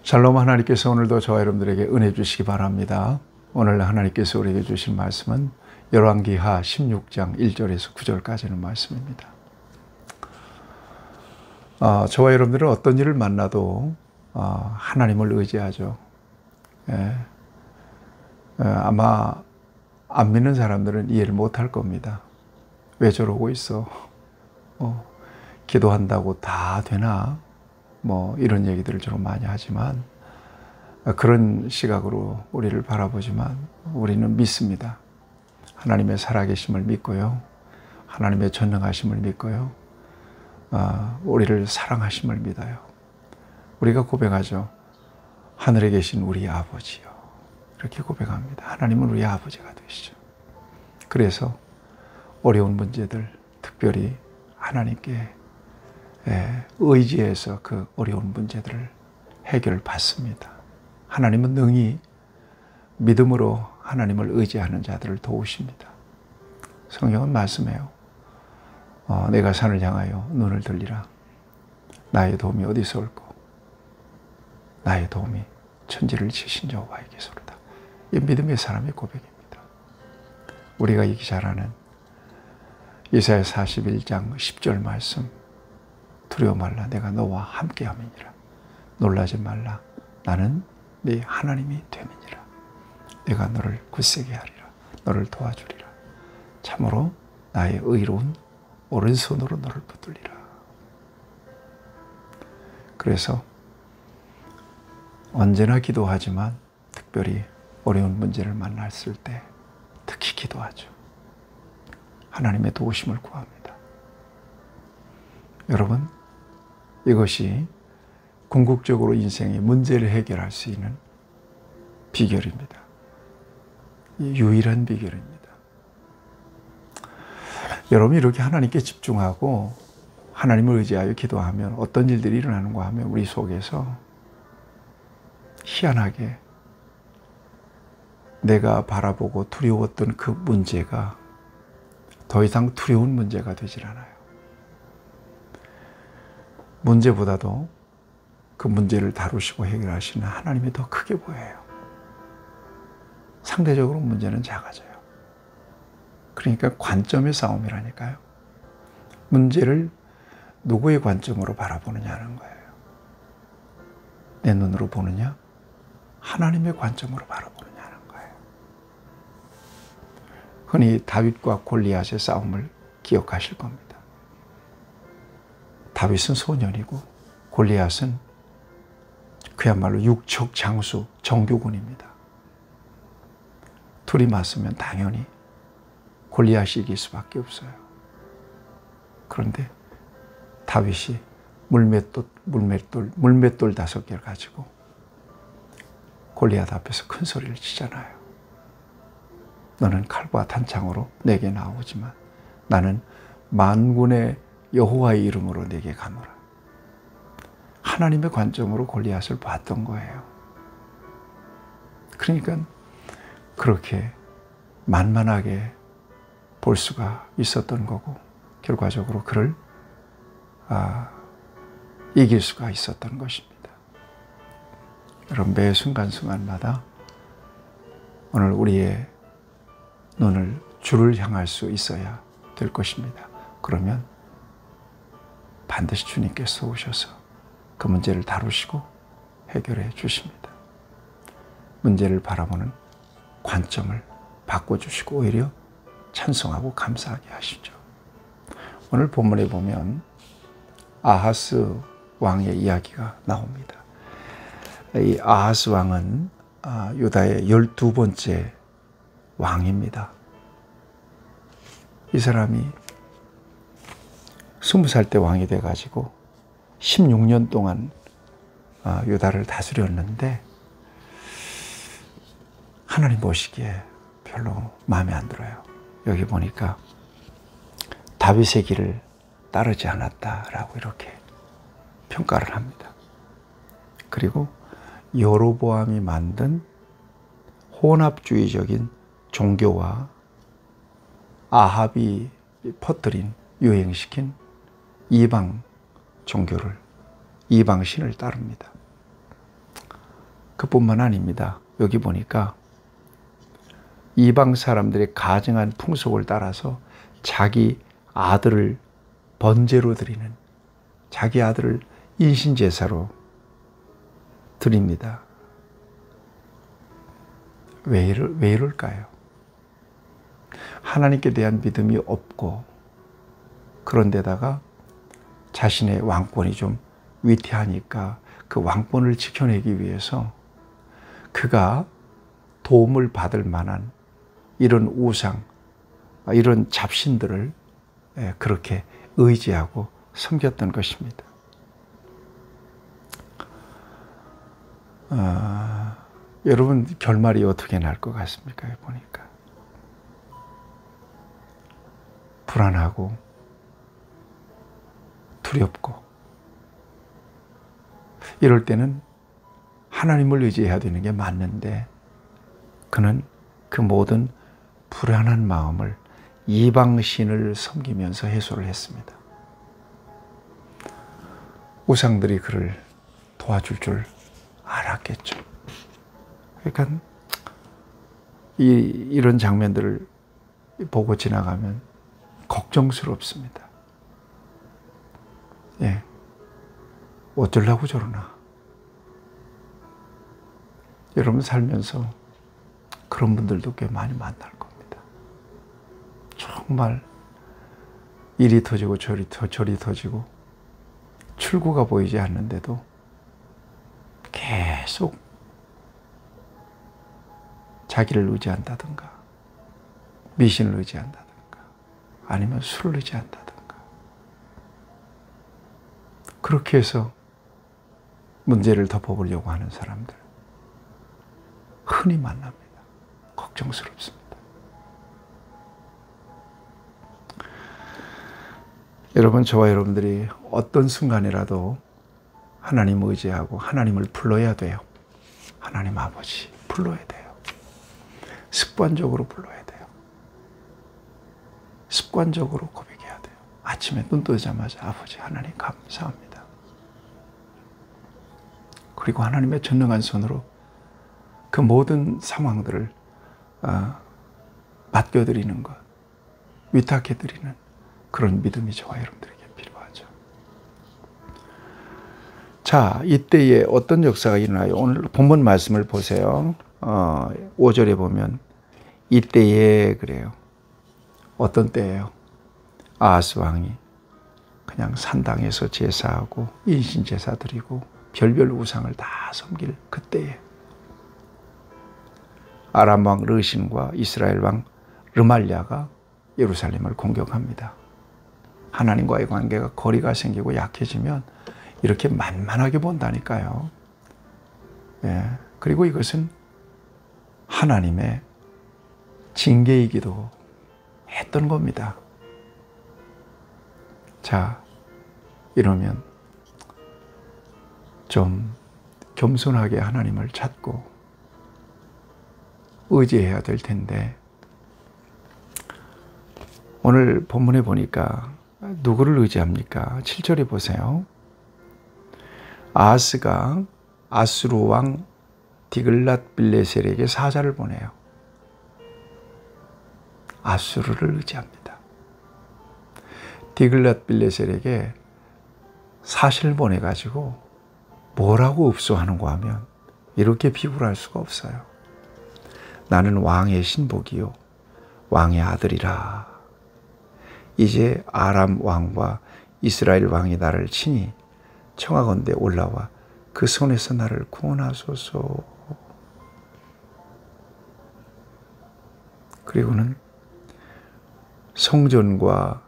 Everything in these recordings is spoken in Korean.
샬롬. 하나님께서 오늘도 저와 여러분들에게 은혜 주시기 바랍니다. 오늘 하나님께서 우리에게 주신 말씀은 열왕기하 16장 1절에서 9절까지는 말씀입니다. 저와 여러분들은 어떤 일을 만나도 하나님을 의지하죠. 아마 안 믿는 사람들은 이해를 못할 겁니다. 왜 저러고 있어? 기도한다고 다 되나? 이런 얘기들을 주로 많이 하지만, 그런 시각으로 우리를 바라보지만 우리는 믿습니다. 하나님의 살아계심을 믿고요. 하나님의 전능하심을 믿고요. 우리를 사랑하심을 믿어요. 우리가 고백하죠. 하늘에 계신 우리 아버지요. 이렇게 고백합니다. 하나님은 우리 아버지가 되시죠. 그래서 어려운 문제들, 특별히 하나님께 의지해서 그 어려운 문제들을 해결받습니다. 하나님은 능히 믿음으로 하나님을 의지하는 자들을 도우십니다. 성경은 말씀해요. 내가 산을 향하여 눈을 들리라. 나의 도움이 어디서 올꼬? 나의 도움이 천지를 지신 여호와에게서로다. 이 믿음의 사람의 고백입니다. 우리가 읽기 잘 아는 이사야 41장 10절 말씀. 두려워 말라. 내가 너와 함께함이니라. 놀라지 말라. 나는 네 하나님이 됨이니라. 내가 너를 굳세게 하리라. 너를 도와주리라. 참으로 나의 의로운 오른손으로 너를 붙들리라. 그래서 언제나 기도하지만 특별히 어려운 문제를 만났을 때 특히 기도하죠. 하나님의 도우심을 구합니다. 여러분, 이것이 궁극적으로 인생의 문제를 해결할 수 있는 비결입니다. 유일한 비결입니다. 여러분이 이렇게 하나님께 집중하고 하나님을 의지하여 기도하면 어떤 일들이 일어나는가 하면 우리 속에서 희한하게 내가 바라보고 두려웠던 그 문제가 더 이상 두려운 문제가 되질 않아요. 문제보다도 그 문제를 다루시고 해결하시는 하나님이 더 크게 보여요. 상대적으로 문제는 작아져요. 그러니까 관점의 싸움이라니까요. 문제를 누구의 관점으로 바라보느냐는 거예요. 내 눈으로 보느냐? 하나님의 관점으로 바라보느냐는 거예요. 흔히 다윗과 골리앗의 싸움을 기억하실 겁니다. 다윗은 소년이고 골리앗은 그야말로 육척 장수 정교군입니다. 둘이 맞으면 당연히 골리앗이 이길 수밖에 없어요. 그런데 다윗이 물맷돌 5개를 가지고 골리앗 앞에서 큰 소리를 치잖아요. 너는 칼과 단창으로 내게 나오지만 나는 만군의 여호와의 이름으로 내게 가노라. 하나님의 관점으로 골리앗을 봤던 거예요. 그러니까 그렇게 만만하게 볼 수가 있었던 거고 결과적으로 그를 이길 수가 있었던 것입니다. 여러분, 매 순간순간마다 오늘 우리의 눈을 주를 향할 수 있어야 될 것입니다. 그러면 반드시 주님께서 오셔서 그 문제를 다루시고 해결해 주십니다. 문제를 바라보는 관점을 바꿔주시고 오히려 찬송하고 감사하게 하시죠. 오늘 본문에 보면 아하스 왕의 이야기가 나옵니다. 이 아하스 왕은 유다의 12번째 왕입니다. 이 사람이 20살 때 왕이 돼가지고 16년 동안 유다를 다스렸는데 하나님 보시기에 별로 마음에 안 들어요. 여기 보니까 다윗의 길을 따르지 않았다라고 이렇게 평가를 합니다. 그리고 여로보암이 만든 혼합주의적인 종교와 아합이 퍼뜨린 유행시킨 이방 종교를, 이방 신을 따릅니다. 그뿐만 아닙니다. 여기 보니까 이방 사람들의 가증한 풍속을 따라서 자기 아들을 번제로 드리는, 자기 아들을 인신제사로 드립니다. 왜 이럴까요? 하나님께 대한 믿음이 없고, 그런데다가 자신의 왕권이 좀 위태하니까 그 왕권을 지켜내기 위해서 그가 도움을 받을 만한 이런 우상, 이런 잡신들을 그렇게 의지하고 섬겼던 것입니다. 여러분 결말이 어떻게 날 것 같습니까? 보니까 불안하고 두렵고, 이럴 때는 하나님을 의지해야 되는 게 맞는데 그는 그 모든 불안한 마음을 이방신을 섬기면서 해소를 했습니다. 우상들이 그를 도와줄 줄 알았겠죠. 그러니까 이런 장면들을 보고 지나가면 걱정스럽습니다. 예, 어쩌려고 저러나. 여러분 살면서 그런 분들도 꽤 많이 만날 겁니다. 정말 일이 터지고 저리 터지고 출구가 보이지 않는데도 계속 자기를 의지한다든가 미신을 의지한다든가 아니면 술을 의지한다든가 그렇게 해서 문제를 덮어보려고 하는 사람들 흔히 만납니다. 걱정스럽습니다. 여러분, 저와 여러분들이 어떤 순간이라도 하나님을 의지하고 하나님을 불러야 돼요. 하나님 아버지 불러야 돼요. 습관적으로 불러야 돼요. 습관적으로 고백해야 돼요. 아침에 눈 뜨자마자 아버지 하나님 감사합니다. 그리고 하나님의 전능한 손으로 그 모든 상황들을 맡겨드리는 것, 위탁해드리는 그런 믿음이 저와 여러분들에게 필요하죠. 자, 이때에 어떤 역사가 일어나요? 오늘 본문 말씀을 보세요. 5절에 보면 이때에 그래요. 어떤 때예요? 아하스 왕이 그냥 산당에서 제사하고 인신제사 드리고 별별 우상을 다 섬길 그때에 아람 왕 르신과 이스라엘 왕 르말랴가 예루살렘을 공격합니다. 하나님과의 관계가 거리가 생기고 약해지면 이렇게 만만하게 본다니까요. 예. 그리고 이것은 하나님의 징계이기도 했던 겁니다. 자, 이러면 좀 겸손하게 하나님을 찾고 의지해야 될 텐데 오늘 본문에 보니까 누구를 의지합니까? 7절에 보세요. 아하스가 아수르 왕 디글랏 빌레셀에게 사자를 보내요. 아수르를 의지합니다. 디글랏 빌레셀에게 사신을 보내가지고 뭐라고 읍소하는가 하면 이렇게 비굴할 수가 없어요. 나는 왕의 신복이요 왕의 아들이라. 이제 아람 왕과 이스라엘 왕이 나를 치니 청하건대 올라와 그 손에서 나를 구원하소서. 그리고는 성전과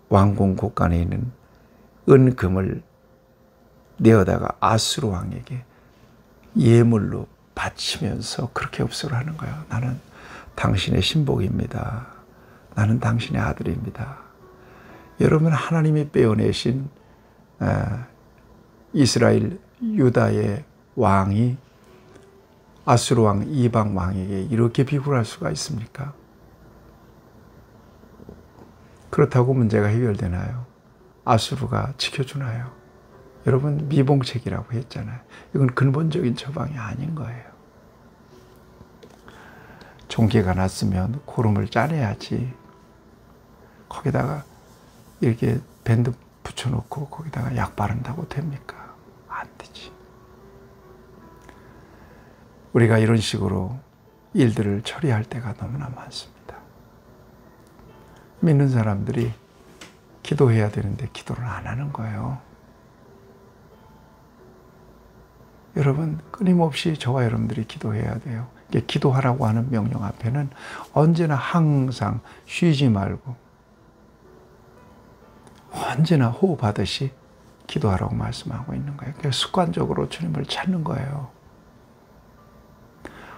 왕궁 곳간에 있는 은금을 내어다가 아수르 왕에게 예물로 바치면서 그렇게 읍소를 하는 거예요. 나는 당신의 신복입니다. 나는 당신의 아들입니다. 여러분, 하나님이 빼어내신 이스라엘 유다의 왕이 아수르 왕 이방 왕에게 이렇게 비굴할 수가 있습니까? 그렇다고 문제가 해결되나요? 아수르가 지켜주나요? 여러분 미봉책이라고 했잖아요. 이건 근본적인 처방이 아닌 거예요. 종기가 났으면 고름을 짜내야지. 거기다가 이렇게 밴드 붙여놓고 거기다가 약 바른다고 됩니까? 안 되지. 우리가 이런 식으로 일들을 처리할 때가 너무나 많습니다. 믿는 사람들이 기도해야 되는데 기도를 안 하는 거예요. 여러분 끊임없이 저와 여러분들이 기도해야 돼요. 기도하라고 하는 명령 앞에는 언제나 항상 쉬지 말고 언제나 호흡하듯이 기도하라고 말씀하고 있는 거예요. 그래서 습관적으로 주님을 찾는 거예요.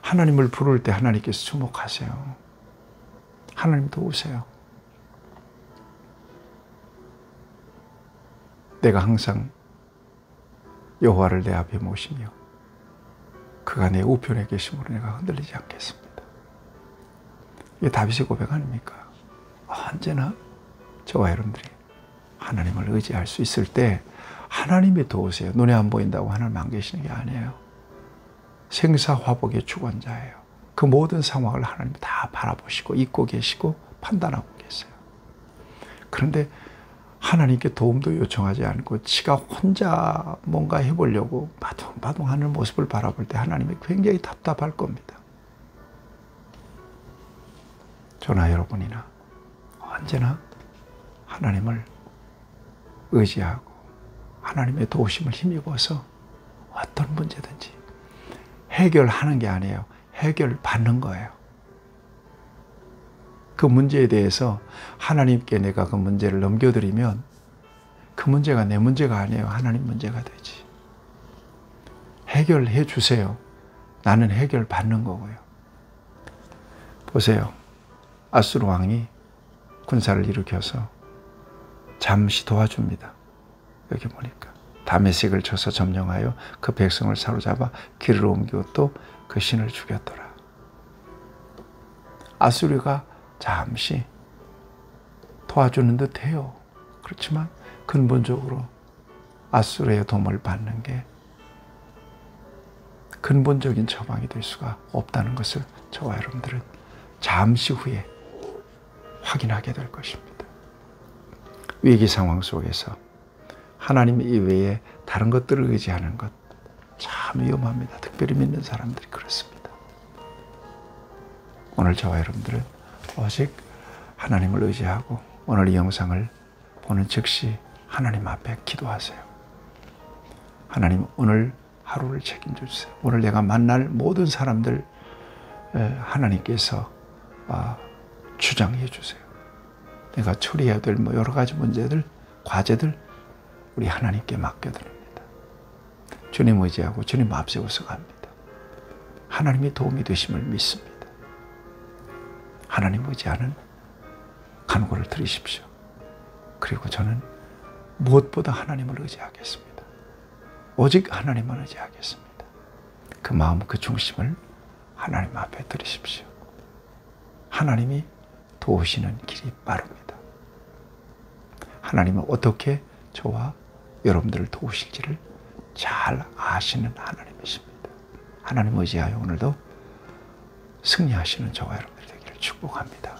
하나님을 부를 때 하나님께서 주목하세요. 하나님 도우세요. 내가 항상 여호와를 내 앞에 모시며 그가 내 우편에 계심으로 내가 흔들리지 않겠습니다. 이게 다윗의 고백 아닙니까? 언제나 저와 여러분들이 하나님을 의지할 수 있을 때 하나님이 도우세요. 눈에 안 보인다고 하나님 안 계시는 게 아니에요. 생사화복의 주권자예요. 그 모든 상황을 하나님이 다 바라보시고 잊고 계시고 판단하고 계세요. 그런데 하나님께 도움도 요청하지 않고 지가 혼자 뭔가 해보려고 바둥바둥하는 모습을 바라볼 때 하나님이 굉장히 답답할 겁니다. 저나 여러분이나 언제나 하나님을 의지하고 하나님의 도우심을 힘입어서 어떤 문제든지 해결하는 게 아니에요. 해결받는 거예요. 그 문제에 대해서 하나님께 내가 그 문제를 넘겨드리면 그 문제가 내 문제가 아니에요. 하나님 문제가 되지. 해결해 주세요. 나는 해결받는 거고요. 보세요. 아수르 왕이 군사를 일으켜서 잠시 도와줍니다. 여기 보니까 다메섹을 쳐서 점령하여 그 백성을 사로잡아 길을 옮기고 또 그 신을 죽였더라. 아수르가 잠시 도와주는 듯 해요. 그렇지만 근본적으로 아수르의 도움을 받는 게 근본적인 처방이 될 수가 없다는 것을 저와 여러분들은 잠시 후에 확인하게 될 것입니다. 위기 상황 속에서 하나님 이외에 다른 것들을 의지하는 것 참 위험합니다. 특별히 믿는 사람들이 그렇습니다. 오늘 저와 여러분들은 오직 하나님을 의지하고 오늘 이 영상을 보는 즉시 하나님 앞에 기도하세요. 하나님 오늘 하루를 책임져 주세요. 오늘 내가 만날 모든 사람들 하나님께서 주장해 주세요. 내가 처리해야 될 여러 가지 문제들, 과제들 우리 하나님께 맡겨드립니다. 주님 의지하고 주님 앞세워서 갑니다. 하나님이 도움이 되심을 믿습니다. 하나님 의지하는 간구를 들으십시오. 그리고 저는 무엇보다 하나님을 의지하겠습니다. 오직 하나님만 의지하겠습니다. 그 마음, 그 중심을 하나님 앞에 들으십시오. 하나님이 도우시는 길이 빠릅니다. 하나님은 어떻게 저와 여러분들을 도우실지를 잘 아시는 하나님이십니다. 하나님 의지하여 오늘도 승리하시는 저와 여러분들이 되기를 축복합니다.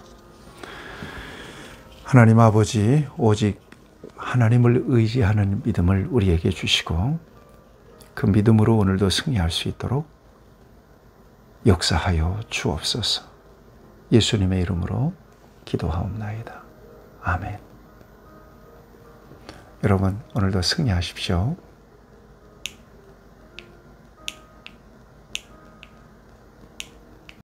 하나님 아버지, 오직 하나님을 의지하는 믿음을 우리에게 주시고 그 믿음으로 오늘도 승리할 수 있도록 역사하여 주옵소서. 예수님의 이름으로 기도하옵나이다. 아멘. 여러분 오늘도 승리하십시오.